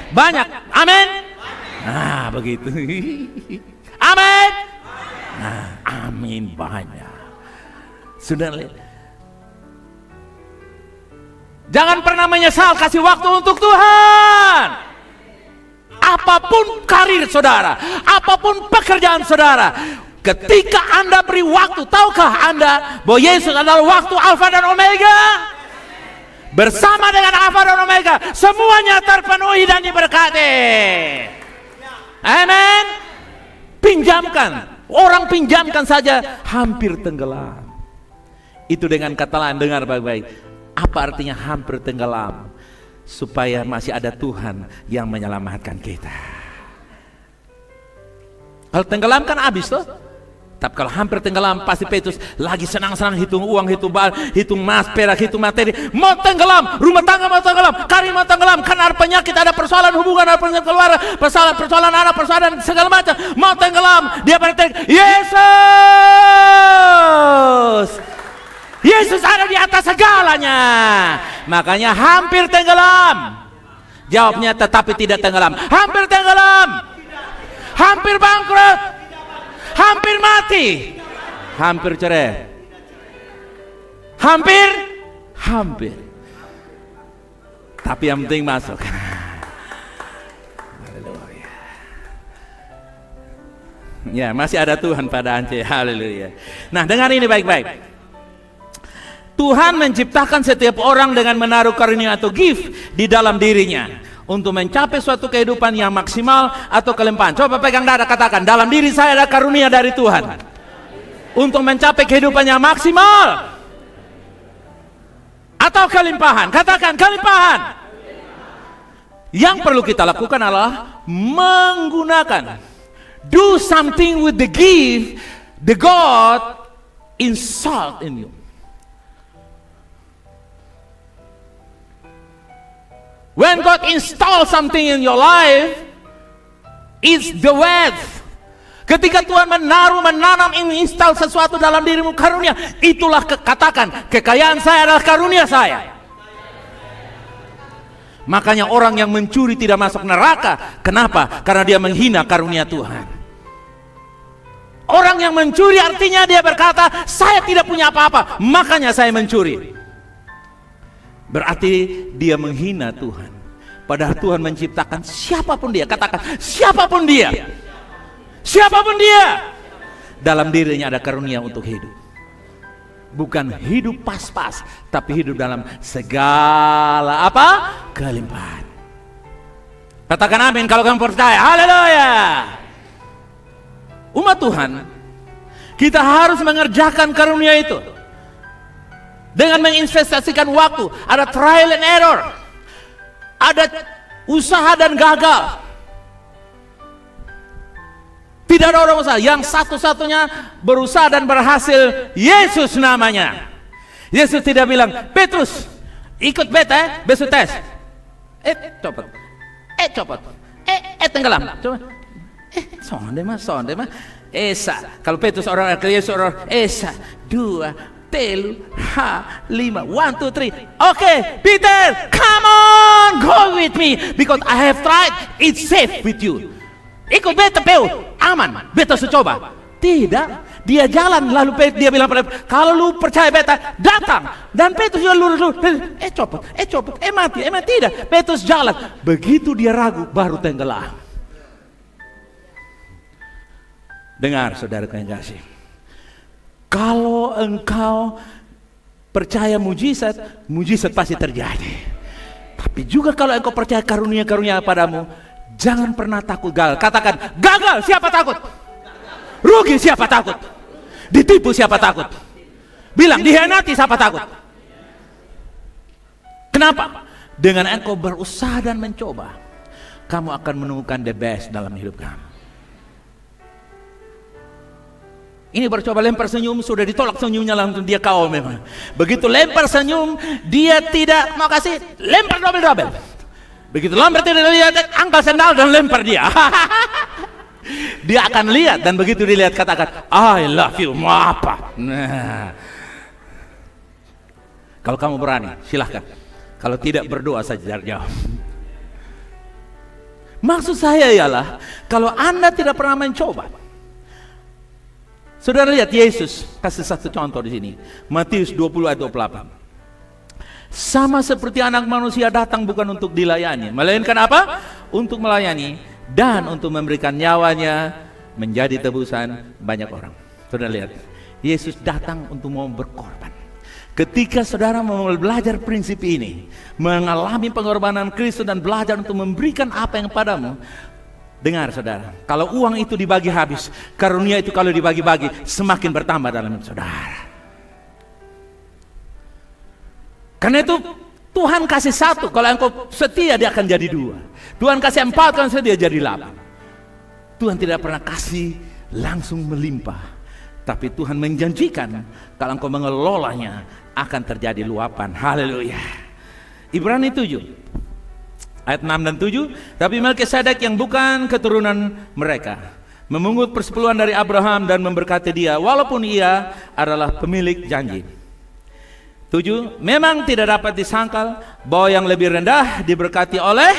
Banyak, amin. Nah, begitu. Amin. Nah, amin banyak. Sudah lihat. Jangan pernah menyesal kasih waktu untuk Tuhan. Apapun karir saudara, apapun pekerjaan saudara, ketika Anda beri waktu, tahukah Anda bahwa Yesus adalah waktu Alfa dan Omega? Bersama dengan Alfa dan Omega, semuanya terpenuhi dan diberkati. Amin. Pinjamkan, orang pinjamkan saja hampir tenggelam. Itu dengan kata lain, dengar baik-baik. Apa artinya hampir tenggelam? Supaya masih ada Tuhan yang menyelamatkan kita. Kalau tenggelam kan habis tuh. Tapi kalau hampir tenggelam, pasti Petrus lagi senang-senang hitung uang, hitung emas, perak, hitung materi. Mau tenggelam, rumah tangga mau tenggelam, karir mau tenggelam, karena ada penyakit, ada persoalan hubungan, ada persoalan keluarga, persoalan anak, persoalan segala macam. Mau tenggelam, dia berkata, Yesus! Yesus ada di atas segalanya. Makanya hampir tenggelam. Jawabnya tetapi tidak tenggelam. Hampir tenggelam. Hampir bangkrut. Hampir mati. Hampir cerai. Hampir. Tapi yang penting masuk. Ya, masih ada Tuhan pada Ance. Haleluya. Nah, dengar ini baik-baik. Tuhan menciptakan setiap orang dengan menaruh karunia atau gift di dalam dirinya untuk mencapai suatu kehidupan yang maksimal atau kelimpahan. Coba pegang dada, katakan, dalam diri saya ada karunia dari Tuhan untuk mencapai kehidupan yang maksimal atau kelimpahan. Katakan, kelimpahan. Yang perlu kita lakukan adalah menggunakan, do something with the gift the God installed in you. When God install something in your life, it's the wealth. Ketika Tuhan menanam, install sesuatu dalam dirimu, karunia, itulah katakan, kekayaan saya adalah karunia saya. Makanya orang yang mencuri tidak masuk neraka. Kenapa? Karena dia menghina karunia Tuhan. Orang yang mencuri artinya dia berkata, saya tidak punya apa-apa, makanya saya mencuri. Berarti dia menghina Tuhan. Padahal Tuhan menciptakan siapapun dia. Katakan, siapapun dia. Siapapun dia. Dalam dirinya ada karunia untuk hidup. Bukan hidup pas-pas, tapi hidup dalam segala apa? Kelimpahan. Katakan amin kalau kamu percaya. Haleluya. Umat Tuhan, kita harus mengerjakan karunia itu dengan menginvestasikan waktu. Ada trial and error, ada usaha dan gagal. Tidak ada orang usaha. Yang satu-satunya berusaha dan berhasil, Yesus namanya. Yesus tidak bilang, Petrus ikut beta besok tes. Copot. Copot. Tenggelam. Coba. Sonde mah. Esa. Kalau Petrus orang ke Yesus orang esa. 2 telu ha 5 1 2 3. Okay, Peter, come on, go with me because I have tried. It's safe with you. Ikut beta peu, aman. Beta coba. Tidak, dia jalan lalu dia bilang pada, kalau lu percaya beta, datang. Dan Petrus juga lurus, copot, mati, tidak. Petrus jalan. Begitu dia ragu, baru tenggelam. Dengar saudara yang kasih, kalau engkau percaya mujizat, mujizat pasti terjadi. Tapi juga kalau engkau percaya karunia-karunia padamu, jangan pernah takut gagal. Katakan, gagal siapa takut? Rugi siapa takut? Ditipu siapa takut? Bilang, dihianati siapa takut? Kenapa? Dengan engkau berusaha dan mencoba, kamu akan menemukan the best dalam hidup kamu. Ini baru coba lempar senyum, sudah ditolak senyumnya, langsung dia kau memang. Begitu lempar senyum, dia tidak mau kasih, lempar double-double. Begitu lambat dia lihat, angkat sendal dan lempar dia. Dia akan lihat, dan begitu dilihat katakan, I love you, mau apa? Nah, kalau kamu berani, silahkan. Kalau tidak, berdoa saja jawab. Maksud saya ialah, kalau Anda tidak pernah mencoba. Saudara lihat Yesus kasih satu contoh di sini. Matius 20 ayat 28. Sama seperti anak manusia datang bukan untuk dilayani, melainkan apa? Untuk melayani dan untuk memberikan nyawanya menjadi tebusan banyak orang. Saudara lihat, Yesus datang untuk mau berkorban. Ketika saudara mau belajar prinsip ini, mengalami pengorbanan Kristus dan belajar untuk memberikan apa yang padamu, dengar saudara, kalau uang itu dibagi habis, karunia itu kalau dibagi-bagi semakin bertambah dalam hidup saudara. Karena itu Tuhan kasih satu, kalau engkau setia dia akan jadi dua. Tuhan kasih 4, kalau setia jadi 8. Tuhan tidak pernah kasih langsung melimpah, tapi Tuhan menjanjikan kalau engkau mengelolanya akan terjadi luapan. Haleluya. Ibrani 7 ayat 6 dan 7. Tapi Melkisedek yang bukan keturunan mereka memungut persepuluhan dari Abraham dan memberkati dia, walaupun ia adalah pemilik janji. 7. Memang tidak dapat disangkal bahwa yang lebih rendah diberkati oleh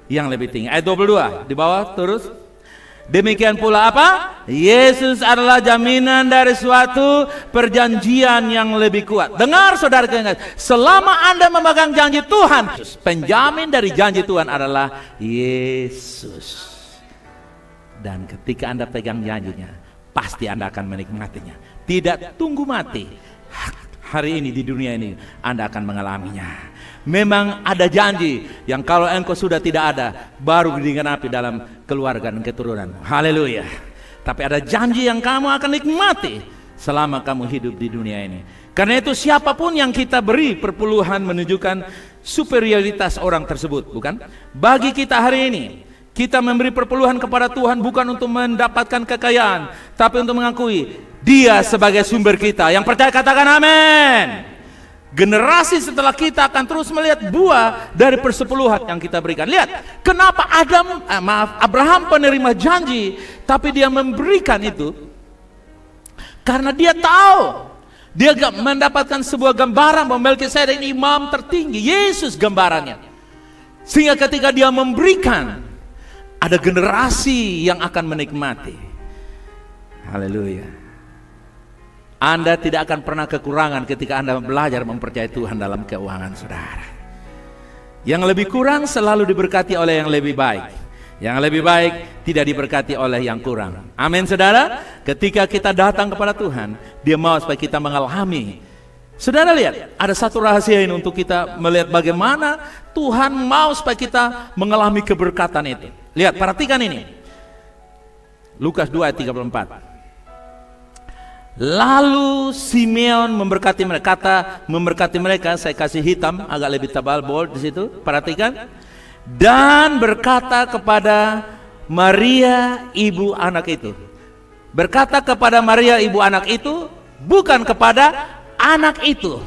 yang lebih tinggi. Ayat 22 di bawah terus. Demikian pula apa? Yesus adalah jaminan dari suatu perjanjian yang lebih kuat. Dengar saudara, selama Anda memegang janji Tuhan, penjamin dari janji Tuhan adalah Yesus. Dan ketika Anda pegang janjinya, pasti Anda akan menikmatinya. Tidak tunggu mati. Hari ini di dunia ini Anda akan mengalaminya. Memang ada janji yang kalau engkau sudah tidak ada, baru digenapi dalam keluarga dan keturunan. Haleluya. Tapi ada janji yang kamu akan nikmati selama kamu hidup di dunia ini. Karena itu siapapun yang kita beri perpuluhan menunjukkan superioritas orang tersebut, bukan? Bagi kita hari ini, kita memberi perpuluhan kepada Tuhan bukan untuk mendapatkan kekayaan, tapi untuk mengakui Dia sebagai sumber kita. Yang percaya katakan amin. Generasi setelah kita akan terus melihat buah dari persepuluhan yang kita berikan. Lihat, kenapa Abraham penerima janji, tapi dia memberikan itu karena dia tahu dia mendapatkan sebuah gambaran bahwa Melkisedek ini imam tertinggi, Yesus gambarannya. Sehingga ketika dia memberikan, ada generasi yang akan menikmati. Haleluya. Anda tidak akan pernah kekurangan ketika Anda belajar mempercayai Tuhan dalam keuangan saudara. Yang lebih kurang selalu diberkati oleh yang lebih baik. Yang lebih baik tidak diberkati oleh yang kurang. Amin saudara. Ketika kita datang kepada Tuhan, Dia mau supaya kita mengalami. Saudara lihat, ada satu rahasia ini untuk kita melihat bagaimana Tuhan mau supaya kita mengalami keberkatan itu. Lihat, perhatikan ini. Lukas 2 ayat 34. Lalu Simeon memberkati mereka. Kata memberkati mereka saya kasih hitam agak lebih tebal, bold di situ. Perhatikan. Dan berkata kepada Maria ibu anak itu. Berkata kepada Maria ibu anak itu, bukan kepada anak itu.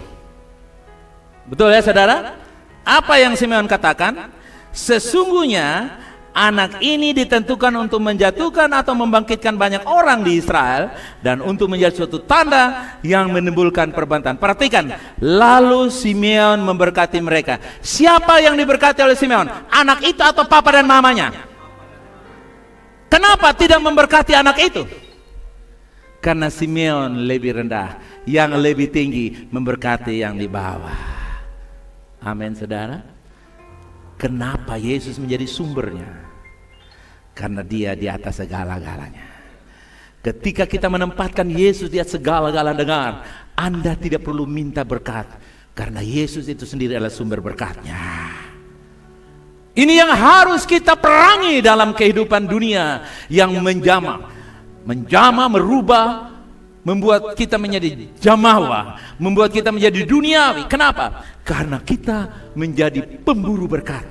Betul ya saudara? Apa yang Simeon katakan? Sesungguhnya anak ini ditentukan untuk menjatuhkan atau membangkitkan banyak orang di Israel dan untuk menjadi suatu tanda yang menimbulkan perbantahan. Perhatikan, lalu Simeon memberkati mereka. Siapa yang diberkati oleh Simeon? Anak itu atau papa dan mamanya? Kenapa tidak memberkati anak itu? Karena Simeon lebih rendah, yang lebih tinggi memberkati yang di bawah. Amin saudara. Kenapa Yesus menjadi sumbernya? Karena Dia di atas segala-galanya. Ketika kita menempatkan Yesus di atas segala-galanya, dengar, Anda tidak perlu minta berkat, karena Yesus itu sendiri adalah sumber berkatnya. Ini yang harus kita perangi dalam kehidupan dunia yang menjamah, merubah, membuat kita menjadi jamawa, membuat kita menjadi duniawi. Kenapa? Karena kita menjadi pemburu berkat.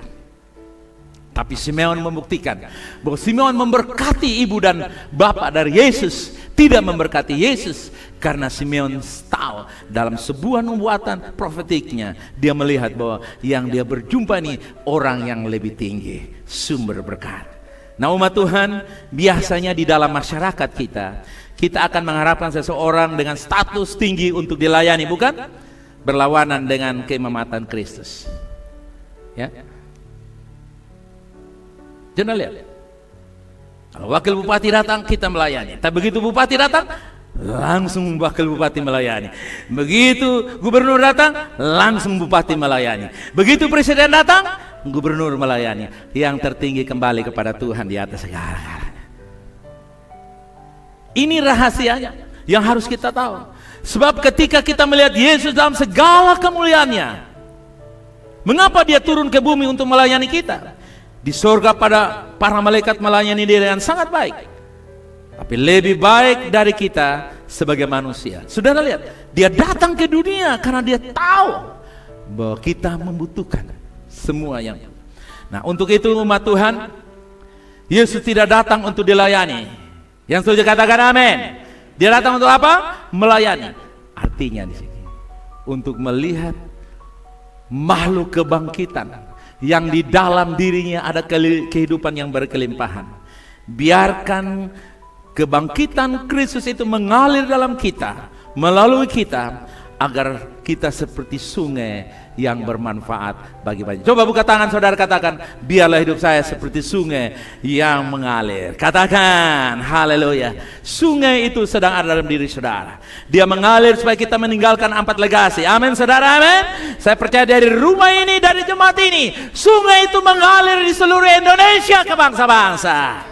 Tapi Simeon membuktikan bahwa Simeon memberkati ibu dan bapak dari Yesus, tidak memberkati Yesus, karena Simeon tahu dalam sebuah nubuatan profetiknya, dia melihat bahwa yang dia berjumpa ini orang yang lebih tinggi, sumber berkat. Nah umat Tuhan, biasanya di dalam masyarakat kita akan mengharapkan seseorang dengan status tinggi untuk dilayani, bukan? Berlawanan dengan keimamatan Kristus. Ya. Jangan lihat. Kalau wakil bupati datang, kita melayani. Tapi begitu bupati datang, langsung wakil bupati melayani. Begitu gubernur datang, langsung bupati melayani. Begitu presiden datang, gubernur melayani. Yang tertinggi kembali kepada Tuhan di atas segala-galanya. Ini rahasianya yang harus kita tahu. Sebab ketika kita melihat Yesus dalam segala kemuliaannya, mengapa dia turun ke bumi untuk melayani kita? Di surga para malaikat melayani dia dengan sangat baik, tapi lebih baik dari kita sebagai manusia. Saudara lihat, dia datang ke dunia karena dia tahu bahwa kita membutuhkan semua yang. Nah untuk itu umat Tuhan, Yesus tidak datang untuk dilayani. Yang setuju katakan amin. Dia datang untuk apa? Melayani. Artinya di sini untuk melihat makhluk kebangkitan yang di dalam dirinya ada kehidupan yang berkelimpahan. Biarkan kebangkitan Kristus itu mengalir dalam kita, melalui kita, agar kita seperti sungai yang bermanfaat bagi banyak. Coba buka tangan saudara, katakan, biarlah hidup saya seperti sungai yang mengalir. Katakan, haleluya. Sungai itu sedang ada dalam diri saudara. Dia mengalir supaya kita meninggalkan 4 legasi. Amin saudara, amin. Saya percaya dari rumah ini, dari jemaat ini, sungai itu mengalir di seluruh Indonesia ke bangsa-bangsa.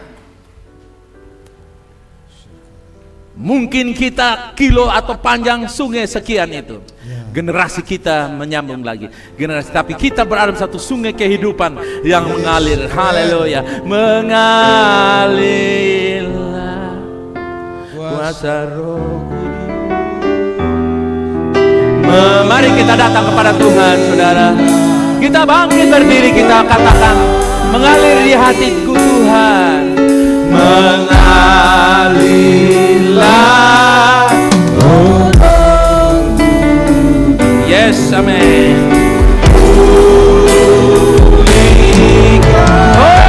Mungkin kita kilo atau panjang sungai sekian itu, generasi kita menyambung lagi generasi, tapi kita berada dalam satu sungai kehidupan yang mengalir. Haleluya. Mengalirlah kuasa Roh Kudus. Mari kita datang kepada Tuhan saudara. Kita bangkit berdiri, kita katakan, mengalir di hatiku Tuhan, mengalirlah. Yes, amen. Oh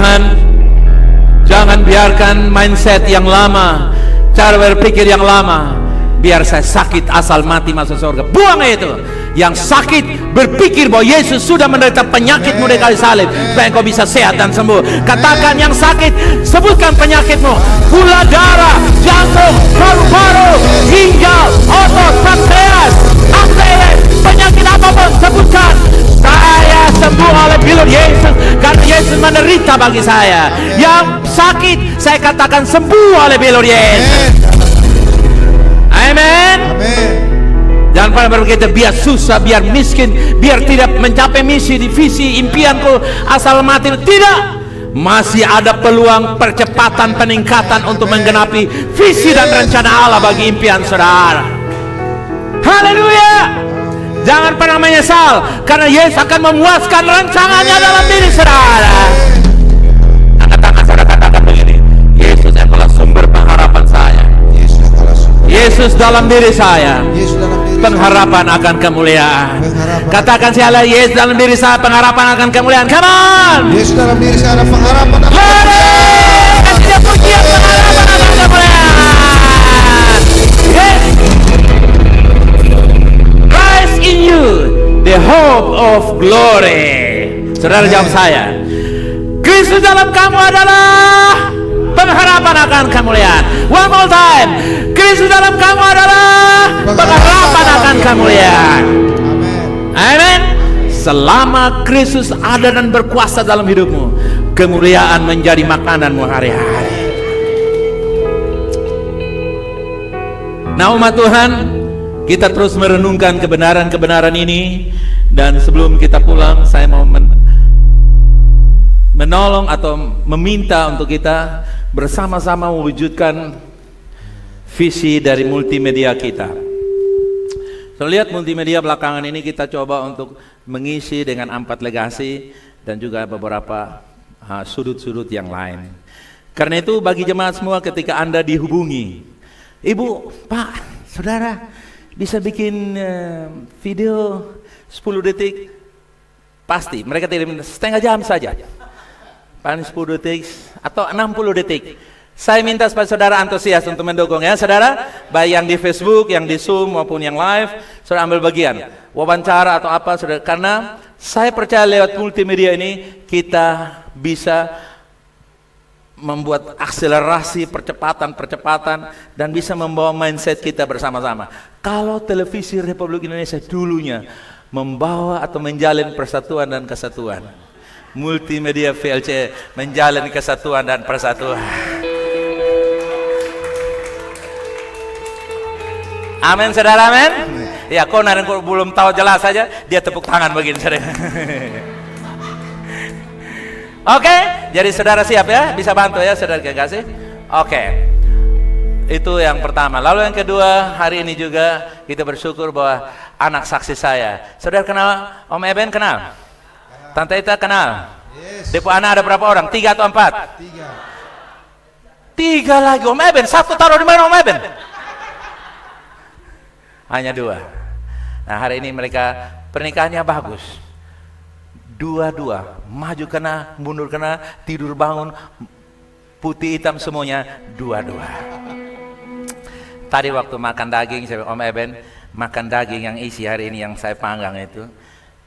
Tuhan, jangan biarkan mindset yang lama, cara berpikir yang lama, biar saya sakit asal mati masuk surga. Buang itu. Yang sakit berpikir bahwa Yesus sudah menderita penyakitmu di kayu salib supaya engkau bisa sehat dan sembuh. Katakan yang sakit, sebutkan penyakitmu: gula darah, jantung, paru-paru, ginjal, otot, pankreas, ATS, penyakit apapun, sebutkan. Saya sembuh oleh bilur Yesus, karena Yesus menderita bagi saya. Yang sakit, saya katakan sembuh oleh bilur Yesus. Amin. Jangan pernah berkata biar susah, biar miskin, biar tidak mencapai misi, visi, impianku, asal mati. Tidak. Masih ada peluang percepatan, peningkatan untuk menggenapi visi dan rencana Allah bagi impian saudara. Haleluya. Jangan pernah menyesal, karena Yesus akan memuaskan rancangannya dalam diri saudara. Angkat tangan saudara, katakan begini: Yesus adalah sumber pengharapan saya. Yesus dalam diri saya, pengharapan akan kemuliaan. Katakan sekali, Yesus dalam diri saya, pengharapan akan kemuliaan. Come on. Yesus dalam diri saya ada pengharapan akan kemuliaan. Kasih dia pujian, pengharapan akan kemuliaan. Yes. Rise in you the hope of glory. Saudara jawab saya, Kristus dalam kamu adalah pengharapan akan kemuliaan. One more time, Kristus dalam kamu adalah pengharapan akan kemuliaan. Amin. Selama Kristus ada dan berkuasa dalam hidupmu, kemuliaan menjadi makananmu hari-hari. Nah umat Tuhan, kita terus merenungkan kebenaran-kebenaran ini. Dan sebelum kita pulang, saya mau menolong atau meminta untuk kita bersama-sama mewujudkan visi dari multimedia kita. Saya lihat multimedia belakangan ini kita coba untuk mengisi dengan 4 legasi dan juga beberapa sudut-sudut yang lain. Karena itu bagi jemaat semua, ketika Anda dihubungi, Ibu, Pak, Saudara bisa bikin video 10 detik, pasti mereka tidak setengah jam saja, paling 10 detik atau 60 detik. Saya minta supaya saudara antusias untuk mendukung ya saudara, baik yang di Facebook, yang di Zoom maupun yang live, saudara ambil bagian, wawancara atau apa saudara, karena saya percaya lewat multimedia ini kita bisa membuat akselerasi percepatan dan bisa membawa mindset kita bersama-sama. Kalau televisi Republik Indonesia dulunya membawa atau menjalin persatuan dan kesatuan, multimedia VLC menjalin kesatuan dan persatuan. Amin saudara, amin. Ya, kau belum tahu jelas saja, dia tepuk tangan begini saudara. Oke, jadi saudara siap ya, bisa bantu ya saudara kekasih. Oke, itu yang pertama. Lalu yang kedua, hari ini juga kita bersyukur bahwa anak saksi saya, saudara kenal Om Eben, kenal? Tante Ita kenal? Depo anak ada berapa orang? 3 atau 4? 3 lagi. Om Eben, 1 taruh di mana Om Eben? Hanya 2. Nah hari ini mereka pernikahannya bagus. Dua-dua, maju kena, mundur kena, tidur bangun, putih hitam semuanya, dua-dua. Tadi waktu makan daging, saya Om Eben, makan daging yang isi hari ini yang saya panggang itu,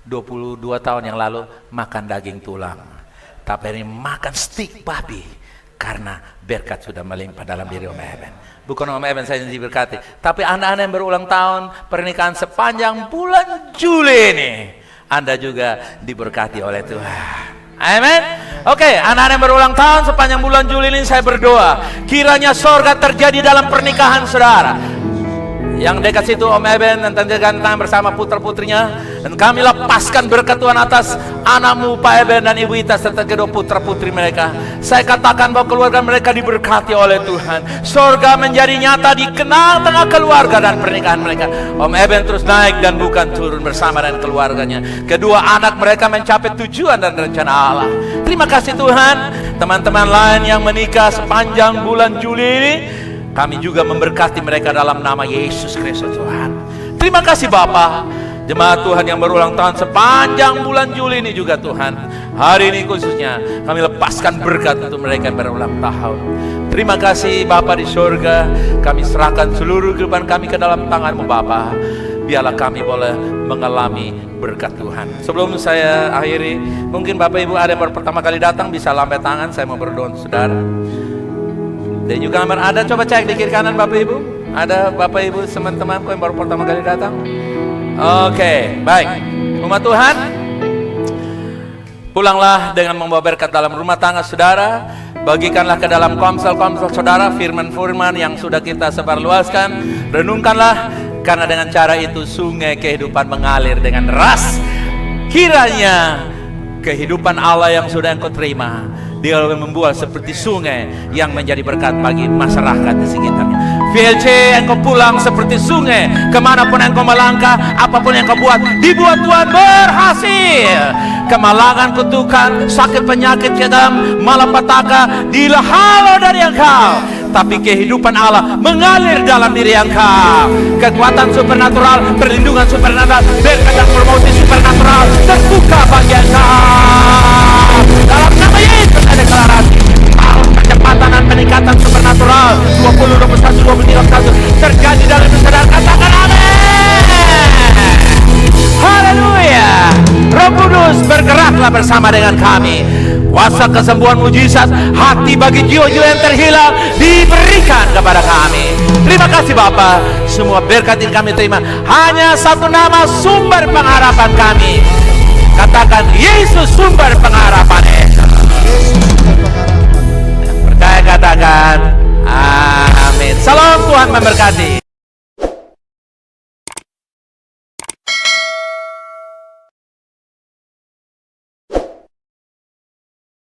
22 tahun yang lalu makan daging tulang. Tapi ini makan stik babi, karena berkat sudah melimpah dalam diri Om Eben. Bukan Om Eben saya yang diberkati, tapi anak-anak yang berulang tahun, pernikahan sepanjang bulan Juli ini, Anda juga diberkati oleh Tuhan. Amin. Oke, anak-anak yang berulang tahun sepanjang bulan Juli ini saya berdoa, kiranya sorga terjadi dalam pernikahan saudara. Yang dekat situ Om Eben dan Tante Gantang bersama putra-putrinya, dan kami lepaskan berkat Tuhan atas anakmu Pak Eben dan Ibu Ita serta kedua putra-putri mereka. Saya katakan bahwa keluarga mereka diberkati oleh Tuhan. Sorga menjadi nyata di tengah keluarga dan pernikahan mereka. Om Eben terus naik dan bukan turun bersama dengan keluarganya. Kedua anak mereka mencapai tujuan dan rencana Allah. Terima kasih Tuhan. Teman-teman lain yang menikah sepanjang bulan Juli ini, kami juga memberkati mereka dalam nama Yesus Kristus Tuhan. Terima kasih Bapa. Jemaat Tuhan yang berulang tahun sepanjang bulan Juli ini juga Tuhan, Hari ini khususnya kami lepaskan berkat untuk mereka yang berulang tahun. Terima kasih Bapa di surga. Kami serahkan seluruh kehidupan kami ke dalam tangan-Mu Bapa. Biarlah kami boleh mengalami berkat Tuhan. Sebelum saya akhiri, mungkin Bapak Ibu ada yang baru pertama kali datang, bisa lambai tangan, saya mau berdoa untuk saudara. Dan juga ada, coba cek di kiri kanan Bapak Ibu. Ada Bapak Ibu teman-temanku yang baru pertama kali datang? Oke, baik. Umat Tuhan, pulanglah dengan membawa berkat dalam rumah tangga saudara. Bagikanlah ke dalam komsel-komsel saudara firman-firman yang sudah kita sebarluaskan. Renungkanlah, karena dengan cara itu sungai kehidupan mengalir dengan deras. Kiranya kehidupan Allah yang sudah engkau terima, Dia membuat seperti sungai yang menjadi berkat bagi masyarakat di sekitarnya. VLC, engkau pulang seperti sungai. Kemanapun engkau melangkah, apapun yang engkau buat, dibuat Tuhan berhasil. Kemalangan, kutukan, sakit, penyakit, kedam, malapetaka dihalau dari engkau. Tapi kehidupan Allah mengalir dalam diri engkau. Kekuatan supernatural, perlindungan supernatural, berkat dan promosi supernatural terbuka bagi engkau. Dalam nama Yesus ada deklarasi. Kecepatan dan peningkatan supernatural 20, 21, 23, 21 terjadi dalam saudara. Katakan amin. Haleluya. Roh Kudus bergeraklah bersama dengan kami. Kuasa kesembuhan mujizat hati bagi jiwa-jiwa yang terhilang diberikan kepada kami. Terima kasih Bapa. Semua berkat yang kami terima hanya satu nama sumber pengharapan kami. Katakan Yesus sumber pengharapan. Percaya katakan amin. Salam, Tuhan memberkati.